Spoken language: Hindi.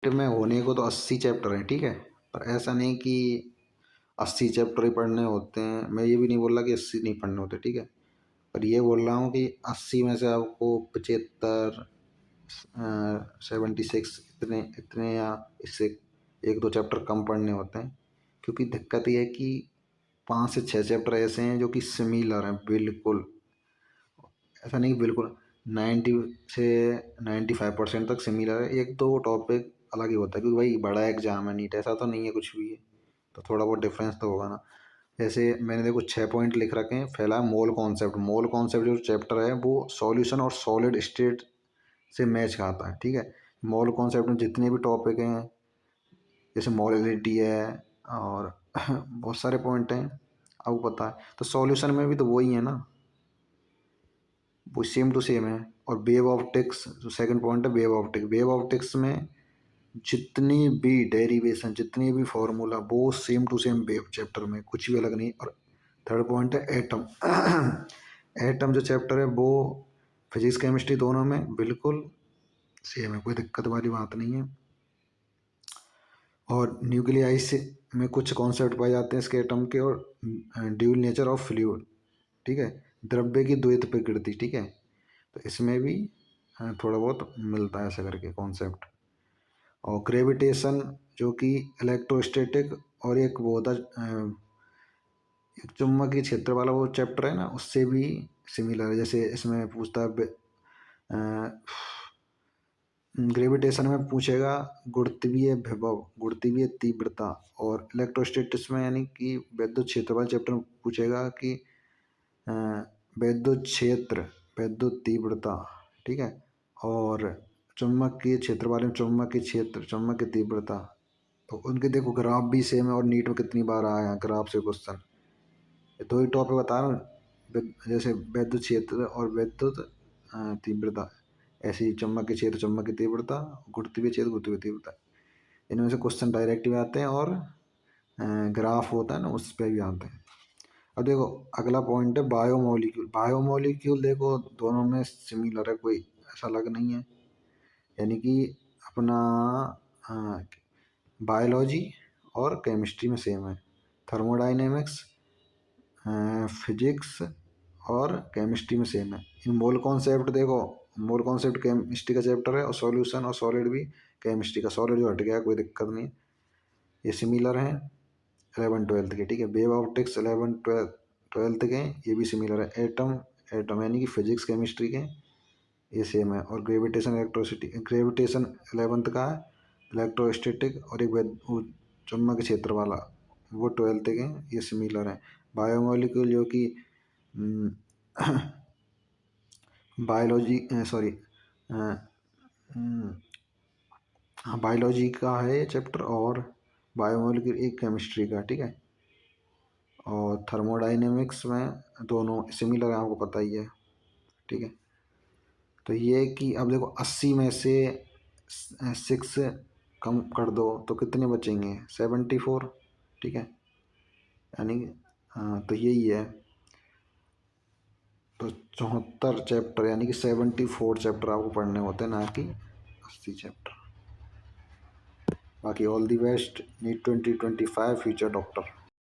में होने को तो 80 चैप्टर हैं, ठीक है, पर ऐसा नहीं कि 80 चैप्टर ही पढ़ने होते हैं। मैं ये भी नहीं बोल रहा कि 80 नहीं पढ़ने होते, ठीक है, पर ये बोल रहा हूँ कि 80 में से आपको 75 76 इतने इतने या इससे एक दो चैप्टर कम पढ़ने होते हैं। क्योंकि दिक्कत ये है कि 5 से 6 चैप्टर ऐसे हैं जो कि सिमिलर हैं बिल्कुल, ऐसा नहीं बिल्कुल 90 से 95% तक सिमिलर है। एक दो टॉपिक अलग ही होता है क्योंकि भाई बड़ा एग्जाम है, नीट ऐसा तो नहीं है कुछ भी है, तो थोड़ा बहुत डिफरेंस तो होगा ना। जैसे मैंने देखो 6 पॉइंट लिख रखे हैं। पहला मोल कॉन्सेप्ट। मोल कॉन्सेप्ट जो चैप्टर है वो सॉल्यूशन और सॉलिड स्टेट से मैच खाता है, ठीक है। मोल कॉन्सेप्ट में जितने भी टॉपिक हैं, जैसे मोलिलिटी है और बहुत सारे पॉइंट हैं, आपको पता है। तो सॉल्यूशन में भी तो वही है ना, वो सेम टू सेम है। और वेव ऑप्टिक्स जो सेकंड पॉइंट है, वेव ऑप्टिक्स, वेव ऑप्टिक्स में जितनी भी डेरिवेशन, जितनी भी फॉर्मूला, वो same to same wave chapter में, कुछ भी अलग नहीं। और थर्ड पॉइंट है एटम। एटम जो चैप्टर है वो फिजिक्स केमिस्ट्री दोनों में बिल्कुल सेम है, कोई दिक्कत वाली बात नहीं है। और न्यूक्लियाई से में कुछ कॉन्सेप्ट पाए जाते हैं इसके एटम के, और ड्यूल नेचर ऑफ फ्लूइड, ठीक है, द्रव्य की द्वैत प्रकृति, ठीक है। तो इसमें भी थोड़ा बहुत मिलता है ऐसा करके कॉन्सेप्ट। और ग्रेविटेशन जो कि इलेक्ट्रोस्टैटिक, और एक वो होता एक चुंबकीय क्षेत्र वाला वो चैप्टर है ना, उससे भी सिमिलर है। जैसे इसमें पूछता है ग्रेविटेशन में पूछेगा गुरुत्वीय विभव, गुरुत्वीय तीव्रता। और इलेक्ट्रोस्टैटिक्स में यानी कि विद्युत क्षेत्र वाले चैप्टर में पूछेगा कि अ, विद्युत क्षेत्र, विद्युत तीव्रता, ठीक है। और चुंबकीय क्षेत्र वाले में चुंबकीय क्षेत्र, चुंबकीय तीव्रता। तो उनके देखो ग्राफ भी सेम है, और नीट में कितनी बार आया है ग्राफ से क्वेश्चन। ये दो ही टॉपिक बता रहा हूँ, जैसे विद्युत क्षेत्र और विद्युत तीव्रता, ऐसे ही चुंबकीय क्षेत्र, चुंबकीय तीव्रता, गुरुत्वीय क्षेत्र, गुरुत्वीय तीव्रता, इनमें से क्वेश्चन डायरेक्ट भी आते हैं, और ग्राफ होता है ना उस पर भी आते हैं। अब देखो अगला पॉइंट है बायोमोलिक्यूल। बायोमोलिक्यूल देखो दोनों में सिमिलर है, कोई ऐसा अलग नहीं है। यानी कि अपना बायोलॉजी और केमिस्ट्री में सेम है। थर्मोडाइनेमिक्स, फिजिक्स और केमिस्ट्री में सेम है। इन मोल कॉन्सेप्ट देखो, मोल कॉन्सेप्ट केमिस्ट्री का चैप्टर है, और सॉल्यूशन और सॉलिड भी केमिस्ट्री का। सॉलिड जो हट गया कोई दिक्कत नहीं, ये सिमिलर हैं 11th 12th के, ठीक है। वेव ऑप्टिक्स 11th 12th के, ये भी सिमिलर है। एटम, एटम यानी कि फिजिक्स केमिस्ट्री के, ये सेम है। और ग्रेविटेशन इलेक्ट्रोसिटी, ग्रेविटेशन 11th का है, इलेक्ट्रोस्टैटिक, और एक वो चुंबक क्षेत्र वाला वो 12th के, ये सिमिलर है। बायोमोलिक्यूल जो कि बायोलॉजी, सॉरी, हाँ बायोलॉजी का है ये चैप्टर, और बायोमोलिक्यूल एक केमिस्ट्री का, ठीक है। और थर्मोडाइनेमिक्स में दोनों सिमिलर है, आपको पता ही है, ठीक है। तो ये कि अब देखो 80 में से 6 कम कर दो तो कितने बचेंगे, 74, ठीक है। यानी हाँ, तो यही है। तो 74 चैप्टर यानी कि 74 चैप्टर आपको पढ़ने होते हैं, ना कि 80 चैप्टर। बाकी all the best, NEET 2025 future doctor.